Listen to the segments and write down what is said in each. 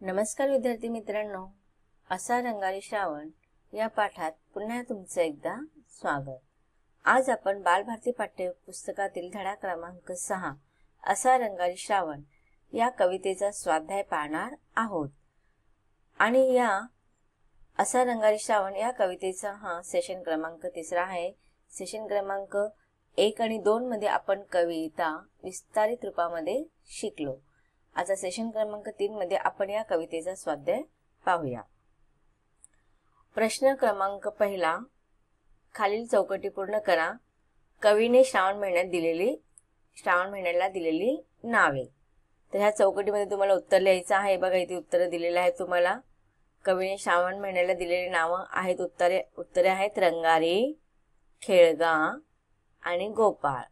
नमस्कार विद्यार्थी मित्रांनो, असा रंगारी श्रावण या पाठात पुन्हा तुमचं एकदा स्वागत। आज आपण बालभारती पाठ्यपुस्तकातील धडा क्रमांक 6 असा रंगारी श्रावण या कवितेचा स्वाध्याय पाहणार आहोत। आणि या असा रंगारी श्रावण या कवितेचा हा सेशन क्रमांक 3 आहे। सेशन क्रमांक 1 आणि 2 मध्ये आपण कविता विस्तारित रूपामध्ये शिकलो। आता सेशन क्रमांक 3 मध्ये आपण या कवितेचा स्वाध्याय पाहूया। प्रश्न क्रमांक 1, खालील चौकटी पूर्ण करा। कवीने श्रावण महिन्याला दिलेली नावे। तर ह्या चौकटीमध्ये तुम्हाला उत्तर लिहायचं आहे। बघा इथे उत्तर दिलेले आहेत तुम्हाला। कवीने श्रावण महिन्याला दिलेली नावं आहेत। उत्तरे आहेत रंगारी, खेळगा आणि गोपाळ।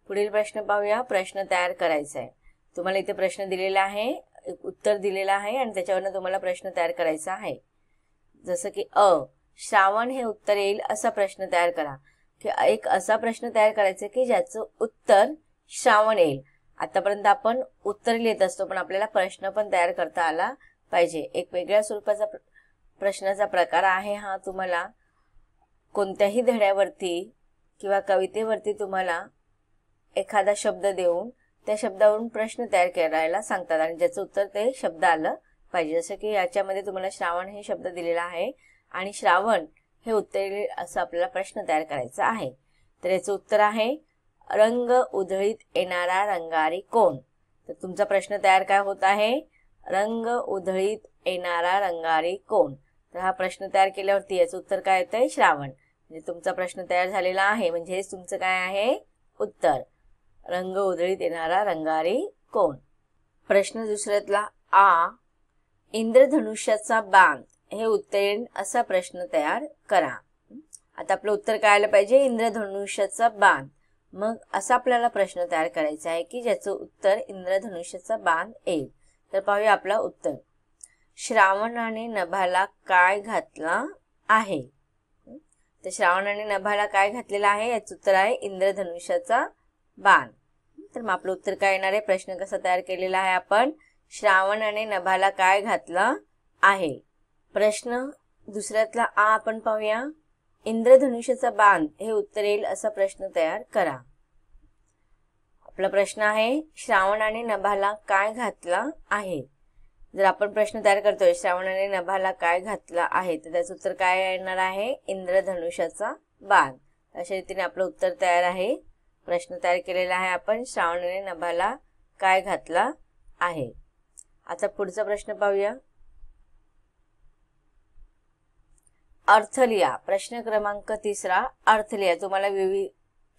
पुढील प्रश्न पाहूया। प्रश्न तयार करायचा आहे। तुम्हाला इथे प्रश्न दिलेला आहे, उत्तर दिलेला आहे आणि त्याच्यावरनं तुम्हाला प्रश्न तयार करायचा आहे। जसं की श्रावण हे उत्तर येईल असा प्रश्न तयार करा। की एक असा प्रश्न तयार करायचा की ज्याचं उत्तर श्रावण येईल। आतापर्यंत आपण उत्तर लिहित असतो, पण आपल्याला प्रश्न पण तयार करता आला पाहिजे। एक वेगळ्या स्वरूपाचा प्रश्नाचा प्रकार आहे हा। तुम्हाला कोणत्याही धड्यावरती किंवा कवितेवरती तुम्हाला एखादा शब्द देऊन त्या शब्दावरून प्रश्न तयार करायला सांगतात आणि ज्याचं उत्तर ते शब्द आलं पाहिजे। जसं की याच्यामध्ये तुम्हाला श्रावण हे शब्द दिलेला आहे आणि श्रावण हे उत्तर येईल असं आपल्याला प्रश्न तयार करायचा आहे। तर याचं उत्तर आहे रंग उधळीत येणारा रंगारी कोण। तर तुमचा प्रश्न तयार काय होत आहे, रंग उधळीत येणारा रंगारी कोण। तर हा प्रश्न तयार केल्यावरती याचं उत्तर काय येतंय, श्रावण। म्हणजे तुमचा प्रश्न तयार झालेला आहे, म्हणजे हे तुमचं काय आहे, उत्तर। रंग उधळीत येणारा रंगारी कोण। प्रश्न दुसऱ्यातला इंद्रधनुष्याचा बाण हे उत्तर येईल असा प्रश्न तयार करा। आता आपलं उत्तर काय आलं पाहिजे, इंद्रधनुष्याचा बाण। मग असा आपल्याला प्रश्न तयार करायचा आहे की ज्याचं उत्तर इंद्रधनुष्याचा बाण येईल। तर पाहूया आपला उत्तर। श्रावणाने नभाला काय घातला आहे। तर श्रावणाने नभाला काय घातलेला आहे, याचं उत्तर आहे इंद्रधनुष्याचा बाण। तर मग आपलं उत्तर काय येणार आहे, प्रश्न कसा तयार केलेला आहे आपण, श्रावणाने नभाला काय घातला आहे। प्रश्न दुसऱ्यातला आपण पाहूया। इंद्रधनुष्याचा बाण हे उत्तर येईल असा प्रश्न तयार करा। आपला प्रश्न आहे श्रावणाने नभाला काय घातला आहे। जर आपण प्रश्न तयार करतोय श्रावणाने नभाला काय घातला आहे, तर त्याचं उत्तर काय येणार आहे, इंद्रधनुष्याचा बाण। अशा रीतीने आपलं उत्तर तयार आहे। प्रश्न तयार केलेला आहे आपण, श्रावणाने नभाला काय घातला आहे। आता पुढचा प्रश्न पाहूया। अर्थ लिहा। प्रश्न क्रमांक 3 अर्थ लिहा। तुम्हाला विविध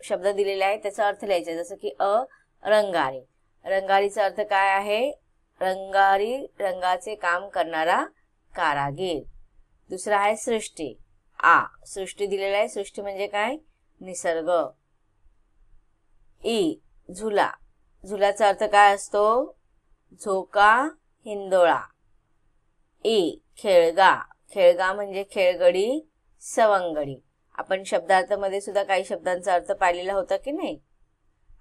शब्द दिलेले आहेत, त्याचा अर्थ लिहायचा। जसं की रंगारी। रंगारीचा अर्थ काय आहे, रंगारी रंगाचे काम करणारा कारागीर। दुसरा आहे सृष्टी। सृष्टी दिलेला आहे। सृष्टी म्हणजे काय, निसर्ग। झुला। झुलाचा अर्थ काय असतो, झोका, हिंदोळा। खेळगा। खेळगा म्हणजे खेळगडी, सवंगडी। आपण शब्दार्थामध्ये सुद्धा काही शब्दांचा अर्थ पाहिलेला होता की नाही।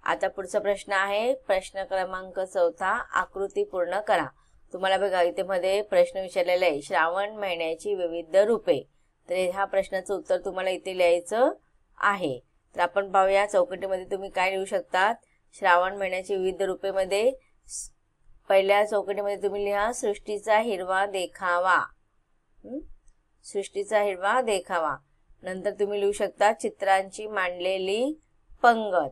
आता पुढचा प्रश्न आहे प्रश्न क्रमांक 4 आकृती पूर्ण करा। तुम्हाला बघा इथे मध्ये प्रश्न विचारलेला आहे, श्रावण महिन्याची विविध रूपे। तर ह्या प्रश्नाचं उत्तर तुम्हाला इथे लिहायचं आहे। तर आपण पाहूया चौकटीमध्ये तुम्ही काय लिहू शकतात। श्रावण महिन्याची विविध रूपे मध्ये पहिल्या चौकटीमध्ये तुम्ही लिहा सृष्टीचा हिरवा देखावा। सृष्टीचा हिरवा देखावा। नंतर तुम्ही लिहू शकता चित्रांची मांडलेली पंगत।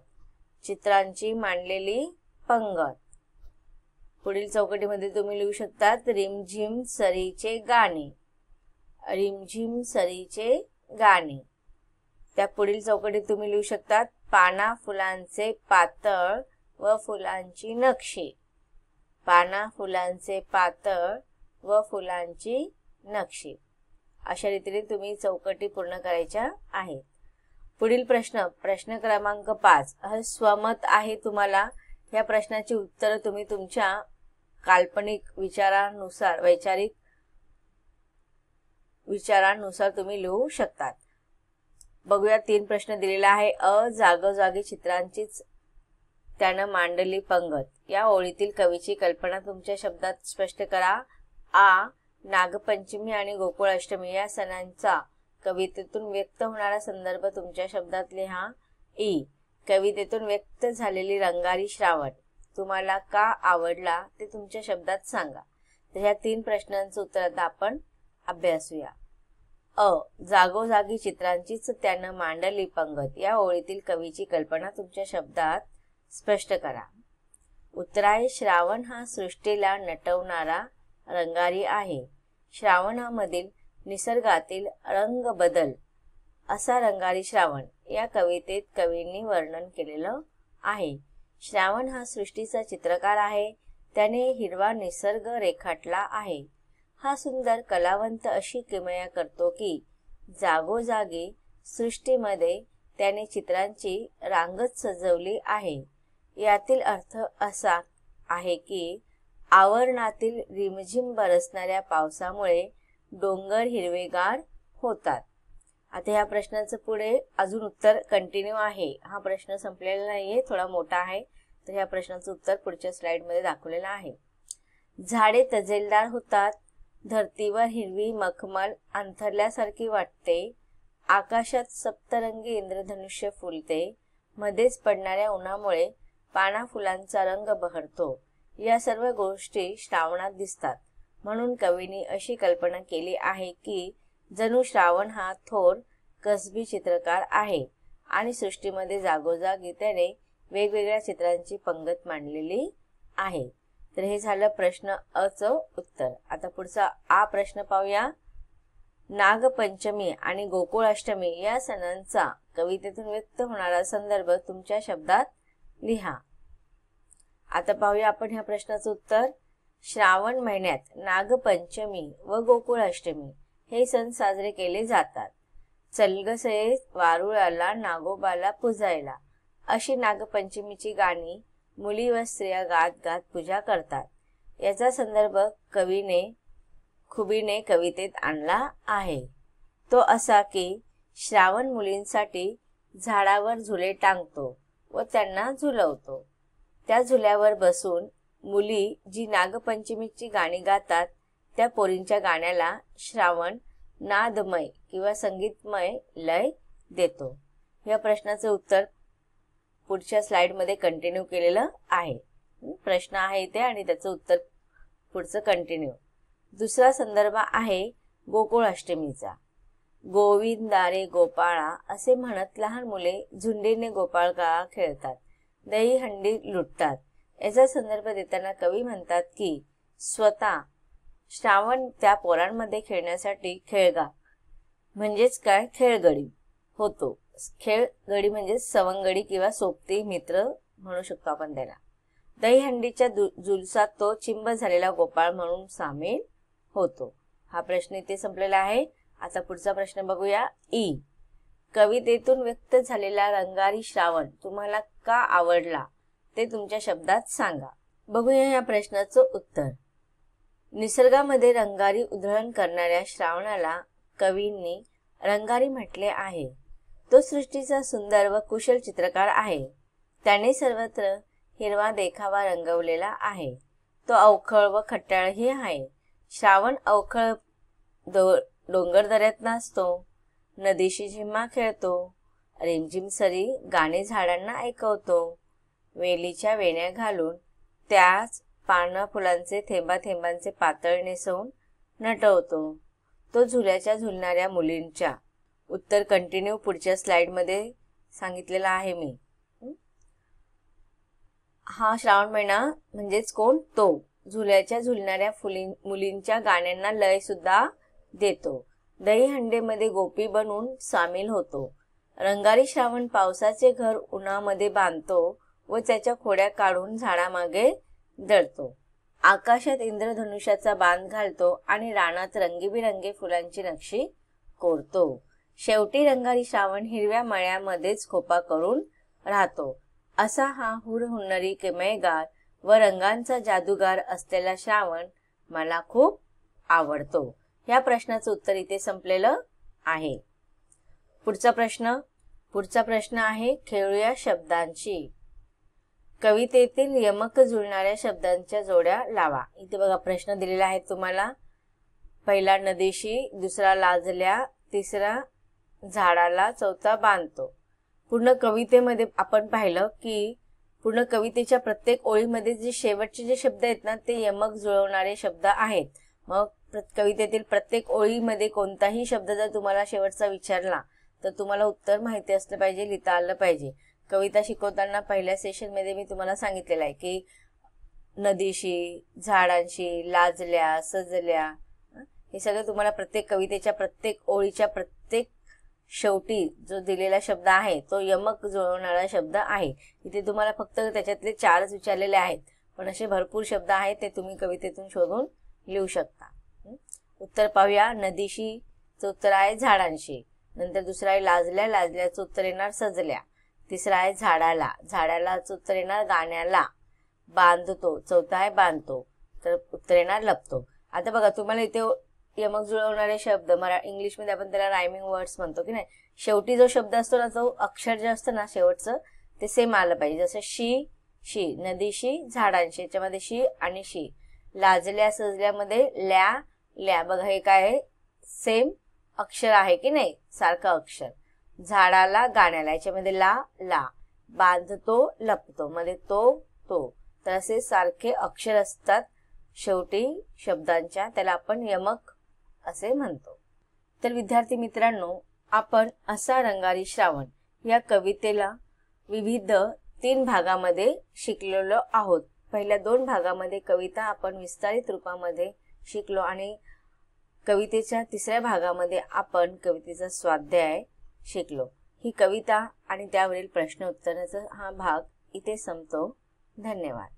चित्रांची मांडलेली पंगत। पुढील चौकटीमध्ये तुम्ही लिहू शकतात रिमझिम सरीचे गाणे। रिमझिम सरीचे गाणे। त्या पुढील चौकटीत तुम्ही लिहू शकतात पाना फुलांचे पातळ व फुलांची नक्षी। पाना फुलांचे पातळ व फुलांची नक्षी। अशा रीतीने तुम्ही चौकटी पूर्ण करायच्या आहेत। पुढील प्रश्न क्रमांक 5 हा स्वमत आहे। तुम्हाला या प्रश्नाची उत्तर तुम्ही तुमच्या काल्पनिक विचारानुसार, वैचारिक विचारानुसार तुम्ही लिहू शकतात। बघूया 3 प्रश्न दिलेला आहे। जागोजागी चित्रांचीच त्यानं मांडली पंगत। या ओळीतील कवीची कल्पना तुमच्या शब्दात स्पष्ट करा. आ. नागपंचमी आणि गोकुळाष्टमी या सणांचा कवितेतून व्यक्त होणारा संदर्भ तुमच्या शब्दात लिहा. ई. कवितेतून व्यक्त झालेली रंगारी श्रावण तुम्हाला का आवडला ते तुमच्या शब्दात सांगा. तर ह्या 3 प्रश्नांचं उत्तर आता आपण अभ्यासूया. अ. जागोजागी चित्रांचीच त्यानं मांडली पंगत या ओळीतील कवीची कल्पना तुमच्या शब्दात स्पष्ट करा. उत्तराय. श्रावण हा सृष्टीला नटवणारा रंगारी आहे. श्रावणामधील निसर्गातील रंग बदल असा रंगारी श्रावण या कवितेत कवींनी वर्णन केलेलं आहे. श्रावण हा सृष्टीचा चित्रकार आहे. त्याने हिरवा निसर्ग रेखाटला आहे. हा सुंदर कलावंत अशी किमया करतो की जागोजागी सृष्टीमध्ये त्याने चित्रांची रांगच सजवली आहे. यातील अर्थ असा आहे की आवरणातील रिमझिम बरसणाऱ्या पावसामुळे डोंगर हिरवेगार होतात. आता ह्या प्रश्नाचं पुढे अजून उत्तर कंटिन्यू आहे. हा प्रश्न संपलेला नाहीये, थोडा मोठा आहे. तर ह्या प्रश्नाचं उत्तर पुढच्या स्लाइडमध्ये दाखवलेलं आहे. झाडे तजेलदार होतात. धरतीवर हिरवी मखमल अंथरल्यासारखी वाटते. आकाशात सप्तरंगी इंद्रधनुष्य फुलते. मध्येच पडणाऱ्या उन्हामुळे पाना फुलांचा रंग बहरतो. या सर्व गोष्टी श्रावणात दिसतात. म्हणून कवींनी अशी कल्पना केली आहे की जणू श्रावण हा थोर कसबी चित्रकार आहे आणि सृष्टीमध्ये जागोजागी त्याने वेगवेगळ्या चित्रांची पंगत मांडलेली आहे. तर हे झालं प्रश्न अ चं उत्तर. आता पुढचा आ प्रश्न पाहूया. नागपंचमी आणि गोकुळाष्टमी या सणांचा कवितेतून व्यक्त होणारा संदर्भ तुमच्या शब्दात लिहा. आता पाहूया आपण ह्या प्रश्नाचं उत्तर. श्रावण महिन्यात नागपंचमी व गोकुळाष्टमी हे सण साजरे केले जातात. चलगसे वारुळाला नागोबाला पुजायला अशी नागपंचमीची गाणी मुली व स्त्रिया गात गात पूजा करतात. याचा संदर्भ खुबीने कवितेत आणला आहे. तो असा की श्रावण मुलींसाठी झाडावर झुले टांगतो व त्यांना झुलवतो. त्या झुल्यावर बसून मुली जी नागपंचमीची गाणी गातात त्या पोरींच्या गाण्याला श्रावण नादमय किंवा संगीतमय लय देतो. या प्रश्नाचं उत्तर पुढच्या स्लाइडमध्ये कंटिन्यू केलेलं आहे. प्रश्न आहे इथे आणि त्याचं उत्तर पुढचं कंटिन्यू. दुसरा संदर्भ आहे गोकुळाष्टमीचा. गोविंदा रे गोपाळा असे म्हणत लहान मुले झुंडीने गोपाळकाळा खेळतात. दही हंडी लुटतात. याचा संदर्भ देताना कवी म्हणतात की स्वतः श्रावण त्या पोरांमध्ये खेळण्यासाठी खेळगा म्हणजेच काय खेळगडी होतो. खेळगडी म्हणजे सवंगडी किंवा सोबती मित्र म्हणू शकतो आपण त्याला. दहीहंडीच्या जुलसात तो चिंब झालेला गोपाळ म्हणून सामील होतो. हा प्रश्न इथे संपलेला आहे. आता पुढचा प्रश्न बघूया. ई. कवितेतून व्यक्त झालेला रंगारी श्रावण तुम्हाला का आवडला ते तुमच्या शब्दात सांगा. बघूया या प्रश्नाचं उत्तर. निसर्गामध्ये रंगारी उधळण करणाऱ्या श्रावणाला कवींनी रंगारी म्हटले आहे. तो सृष्टीचा सुंदर व कुशल चित्रकार आहे. त्याने सर्वत्र हिरवा देखावा रंगवलेला आहे. तो अवखळ व खट्याळही आहे. श्रावण अवखळ डोंगरदऱ्यात नाचतो, नदीशी झिम्मा खेळतो, रिमझिम सरी गाणे झाडांना ऐकवतो, वेलीच्या वेण्या घालून त्याच पानं फुलांचे थेंबाथेंबांचे पातळ नेसवून नटवतो. तो झुल्याच्या झुलणाऱ्या मुलींच्या. उत्तर कंटिन्यू पुढच्या स्लाइडमध्ये सांगितलेला आहे मी. हा श्रावण महिना म्हणजेच कोण तो झुल्याच्या झुलणाऱ्या मुलींच्या गाण्यांना लय सुद्धा देतो. दहीहंडेमध्ये गोपी बनून सामील होतो. रंगारी श्रावण पावसाचे घर उन्हामध्ये बांधतो व त्याच्या खोड्या काढून झाडामागे दडतो. आकाशात इंद्रधनुष्याचा बांध घालतो आणि रानात रंगीबिरंगी फुलांची नक्षी कोरतो. शेवटी रंगारी श्रावण हिरव्या मळ्यामध्येच खोपा करून राहतो. असा हा हुरहुन्नरी किमयगार व रंगांचा जादूगार असलेला श्रावण मला खूप आवडतो. या प्रश्नाचं उत्तर इथे संपलेलं आहे. पुढचा प्रश्न आहे खेळूया शब्दांची. कवितेतील यमक जुळणाऱ्या शब्दांच्या जोड्या लावा. इथे बघा प्रश्न दिलेला आहे तुम्हाला. पहिला नदीशी, दुसरा लाजल्या, तिसरा झाडाला, चौथा बांधतो. पूर्ण कवितेमध्ये आपण पाहिलं की पूर्ण कवितेच्या प्रत्येक ओळीमध्ये जे शेवटचे जे शब्द आहेत ना ते यमक जुळवणारे शब्द आहेत. मग कवितेतील प्रत्येक ओळीमध्ये कोणताही शब्द जर तुम्हाला शेवटचा विचारला तर तुम्हाला उत्तर माहिती असलं पाहिजे, लिहिता आलं पाहिजे. कविता शिकवताना पहिल्या सेशनमध्ये मी तुम्हाला सांगितलेलं आहे की नदीशी, झाडांशी, लाजल्या, सजल्या, हे सगळं तुम्हाला प्रत्येक कवितेच्या प्रत्येक ओळीच्या प्रत्येक शेवटी जो दिलेला शब्द आहे तो यमक जुळवणारा शब्द आहे. इथे तुम्हाला फक्त त्याच्यातले 4च विचारलेले आहेत, पण असे भरपूर शब्द आहेत ते तुम्ही कवितेतून शोधून लिहू शकता. उत्तर पाहूया. नदीशीचं उत्तर आहे झाडांशी. नंतर दुसरा आहे लाजल्या, लाजल्याचं उत्तर येणार सजल्या. तिसरा आहे झाडाला, झाडालाचं उत्तर येणार गाण्याला. बांधतो, चौथा आहे बांधतो, तर उत्तर येणार लपतो. आता बघा तुम्हाला इथे यमक जुळवणारे शब्द इंग्लिशमध्ये आपण त्याला रायमिंग वर्ड्स म्हणतो की नाही. शेवटी जो शब्द असतो ना तो अक्षर जे असतं ना शेवटचं ते सेम आलं पाहिजे. जसं शी, शी, नदीशी, झाडांशी, याच्यामध्ये शी आणि शी. लाजल्या, सजल्यामध्ये ल्या, ल्या, बघा हे काय आहे सेम अक्षर आहे की नाही, सारखं अक्षर. झाडाला, गाण्याला, याच्यामध्ये ला, ला. बांधतो, लपतो मध्ये तो, तो. तर असे सारखे अक्षर असतात शेवटी शब्दांच्या, त्याला आपण यमक असे म्हणतो. तर विद्यार्थी मित्रांनो, आपण असा रंगारी श्रावण या कवितेला विविध 3 भागामध्ये शिकलेलो आहोत. पहिल्या 2 भागामध्ये कविता आपण विस्तारित रूपामध्ये शिकलो आणि कवितेच्या 3ऱ्या भागामध्ये आपण कवितेचा स्वाध्याय शिकलो. ही कविता आणि त्यावरील प्रश्न उत्तराचा हा भाग इथे संपतो. धन्यवाद.